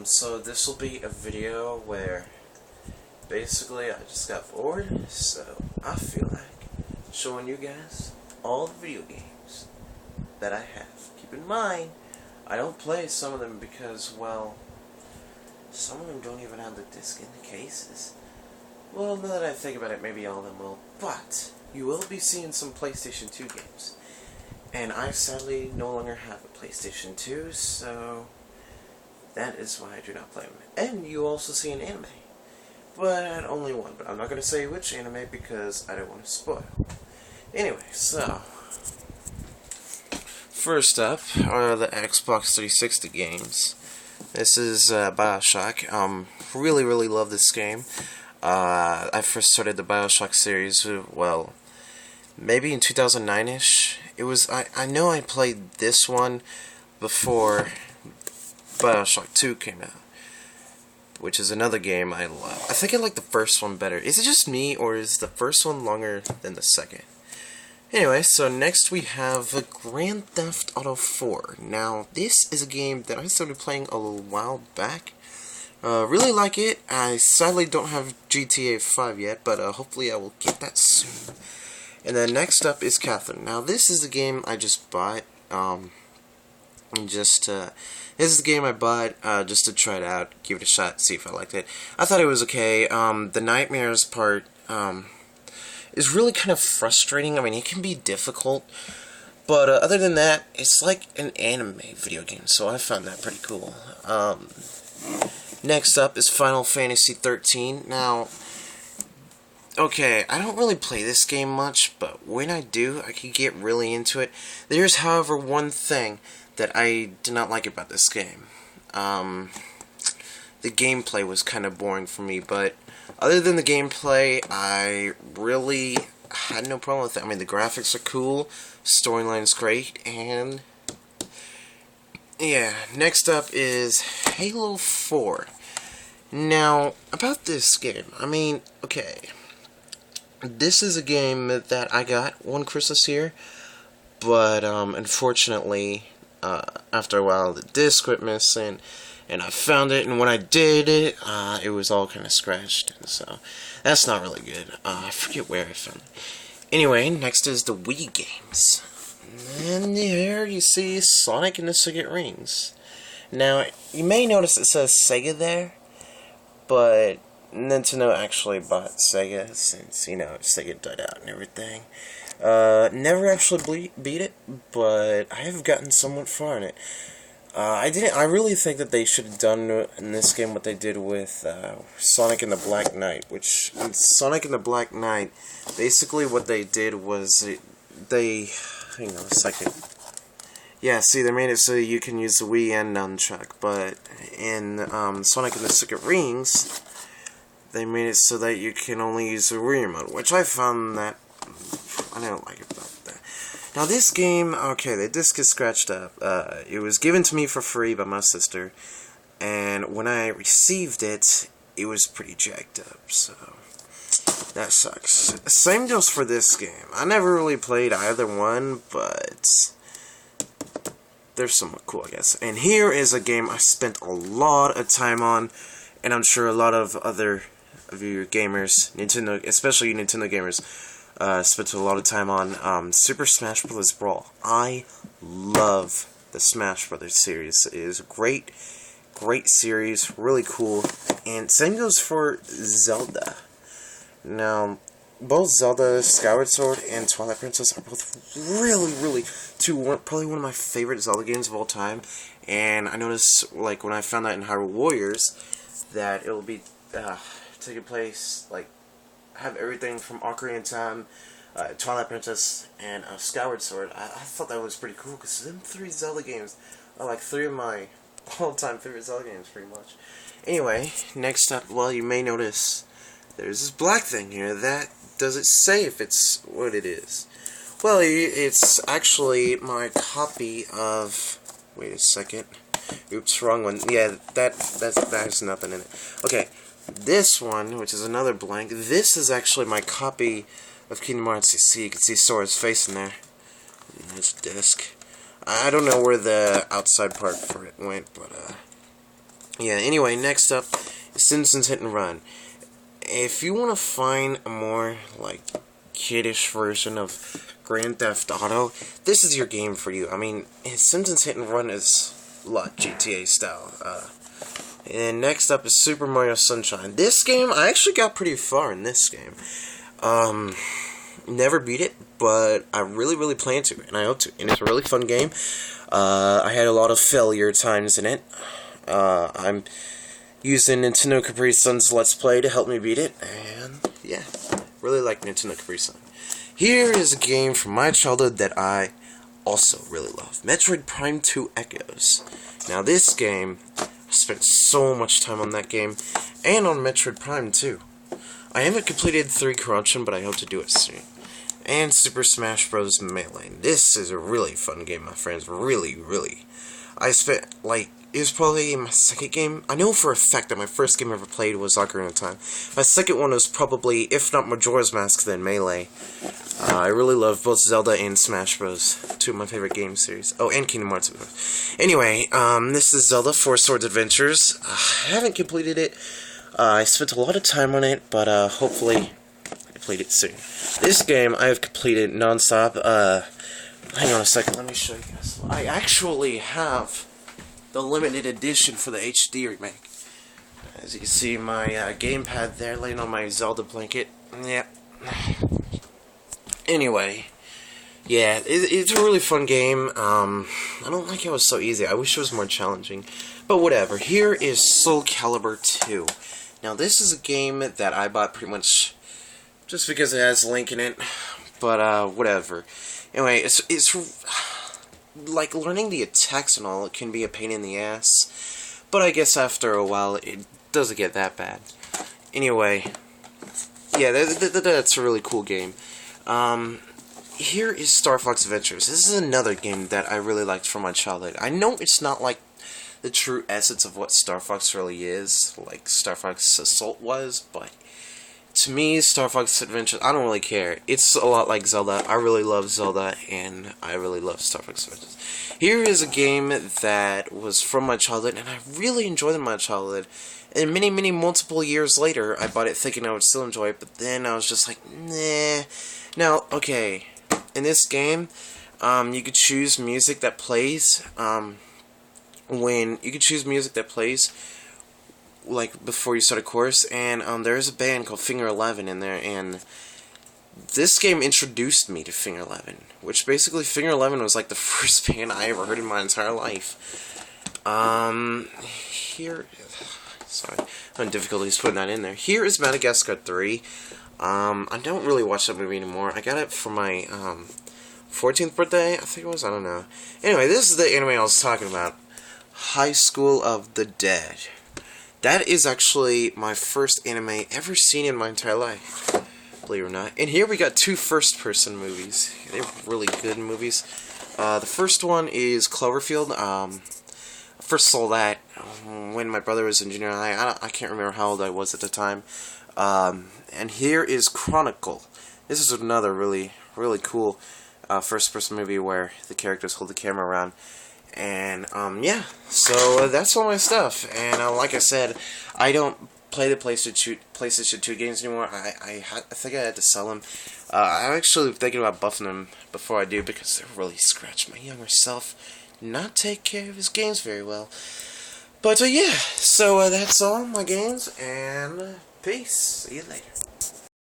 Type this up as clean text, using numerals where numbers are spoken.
So this will be a video where basically I just got bored, so I feel like showing you guys all the video games that I have. Keep in mind, I don't play some of them because, well, some of them don't even have the disc in the cases. Well, now that I think about it, maybe all of them will, but you will be seeing some PlayStation 2 games. And I sadly no longer have a PlayStation 2, so that is why I do not play them. And you also see an anime, but only one. But I'm not going to say which anime because I don't want to spoil. Anyway, so first up are the Xbox 360 games. This is BioShock. Really love this game. I first started the BioShock series, well, maybe in 2009-ish. It was, I know I played this one before BioShock 2 came out, which is another game I love. I think I like the first one better. Is it just me, or is the first one longer than the second? Anyway, so next we have Grand Theft Auto 4. Now, this is a game that I started playing a little while back. Really like it. I sadly don't have GTA 5 yet, but hopefully I will get that soon. And then next up is Catherine. Now, this is a game I just bought. This is the game I bought just to try it out, give it a shot, see if I liked it. I thought it was okay. The nightmares part is really kind of frustrating. I mean, it can be difficult, but other than that, it's like an anime video game, so I found that pretty cool. Next up is Final Fantasy 13. Now, okay, I don't really play this game much, but when I do, I can get really into it. There's, however, one thing that I did not like about this game. The gameplay was kind of boring for me, but other than the gameplay, I really had no problem with it. I mean, the graphics are cool, storyline's great, and yeah. Next up is Halo 4. Now, about this game, I mean, okay, this is a game that I got one Christmas year, but unfortunately, after a while the disc went missing, and I found it, and when I did it, it was all kind of scratched, and so that's not really good. I forget where I found it. Anyway, next is the Wii games. And here you see Sonic and the Secret Rings. Now, you may notice it says Sega there, but Nintendo actually bought Sega since, you know, Sega died out and everything. Never actually beat it, but I have gotten somewhat far in it. I really think that they should have done in this game what they did with Sonic and the Black Knight, which in Sonic and the Black Knight, basically what they did was hang on a second. Yeah, see, they made it so you can use the Wii and nunchuck, but in Sonic and the Secret Rings, they made it so that you can only use the Wii remote, which I found that I don't like about that. Now this game, okay, the disc is scratched up. It was given to me for free by my sister, and when I received it, it was pretty jacked up, so that sucks. Same goes for this game. I never really played either one, but they're somewhat cool, I guess. And here is a game I spent a lot of time on, and I'm sure a lot of other of you gamers, Nintendo, especially Nintendo gamers, spent a lot of time on Super Smash Bros. Brawl. I love the Smash Bros. Series. It is a great series, really cool, and same goes for Zelda. Now, both Zelda Skyward Sword and Twilight Princess are both really probably one of my favorite Zelda games of all time, and I noticed, like, when I found out in Hyrule Warriors, that it'll be taking place, like, have everything from Ocarina of Time, Twilight Princess, and Skyward Sword. I thought that was pretty cool, because them three Zelda games are like three of my all-time favorite Zelda games, pretty much. Anyway, next up, well, you may notice there's this black thing here. That doesn't say if it's what it is. Well, it's actually my copy of, wait a second, oops, wrong one. Yeah, that has nothing in it. Okay, this one, which is another blank, this is actually my copy of Kingdom Hearts. You can see Sora's face in there. This disc. I don't know where the outside part for it went, but Yeah, anyway, next up is Simpsons Hit and Run. If you want to find a more, like, kiddish version of Grand Theft Auto, this is your game for you. I mean, Simpsons Hit and Run is a lot GTA style. And next up is Super Mario Sunshine. This game, I actually got pretty far in this game. Never beat it, but I really plan to, and I hope to. And it's a really fun game. I had a lot of failure times in it. I'm using Nintendo Capri Sun's Let's Play to help me beat it, and yeah, really like Nintendo Capri Sun. Here is a game from my childhood that I also really love. Metroid Prime 2 Echoes. Now this game, I spent so much time on that game, and on Metroid Prime 2. I haven't completed 3 Corruption, but I hope to do it soon. And Super Smash Bros. Melee. This is a really fun game, my friends. Really. I spent, like, it was probably my second game. I know for a fact that my first game I ever played was Ocarina of Time. My second one was probably, if not Majora's Mask, then Melee. I really love both Zelda and Smash Bros. 2 of my favorite game series. Oh, and Kingdom Hearts. Anyway, this is Zelda 4 Swords Adventures. I haven't completed it. I spent a lot of time on it, but hopefully I complete it soon. This game I have completed non-stop. Hang on a second, let me show you guys. I actually have the limited edition for the HD remake. As you can see, my gamepad there laying on my Zelda blanket. Yeah. Anyway, yeah, it's a really fun game. I don't like how it was so easy. I wish it was more challenging. But whatever. Here is Soul Calibur 2. Now, this is a game that I bought pretty much just because it has Link in it. But, whatever. Anyway, it's like, learning the attacks and all, it can be a pain in the ass. But I guess after a while, it doesn't get that bad. Anyway, yeah, that's a really cool game. Here is Star Fox Adventures. This is another game that I really liked from my childhood. I know it's not like the true essence of what Star Fox really is, like Star Fox Assault was, but to me, Star Fox Adventures, I don't really care. It's a lot like Zelda. I really love Zelda, and I really love Star Fox Adventures. Here is a game that was from my childhood, and I really enjoyed it in my childhood. And many multiple years later, I bought it thinking I would still enjoy it, but then I was just like, nah. Now, okay, in this game, you could choose music that plays, like, before you start a course, and there's a band called Finger 11 in there, and this game introduced me to Finger 11, which basically Finger 11 was like the first band I ever heard in my entire life. Here, sorry, I'm having difficulties putting that in there. Here is Madagascar 3. I don't really watch that movie anymore. I got it for my 14th birthday, I think it was, I don't know. Anyway, this is the anime I was talking about. High School of the Dead. That is actually my first anime ever seen in my entire life, believe it or not. And here we got 2 first-person movies. They're really good movies. The first one is Cloverfield. I first saw that when my brother was in junior high. I can't remember how old I was at the time. And here is Chronicle. This is another really cool first-person movie where the characters hold the camera around. And, so that's all my stuff. And, like I said, I don't play the PlayStation 2 games anymore. I think I had to sell them. I'm actually thinking about buffing them before I do, because they really scratch my younger self not take care of his games very well. But, yeah, so that's all my games, and peace. See you later.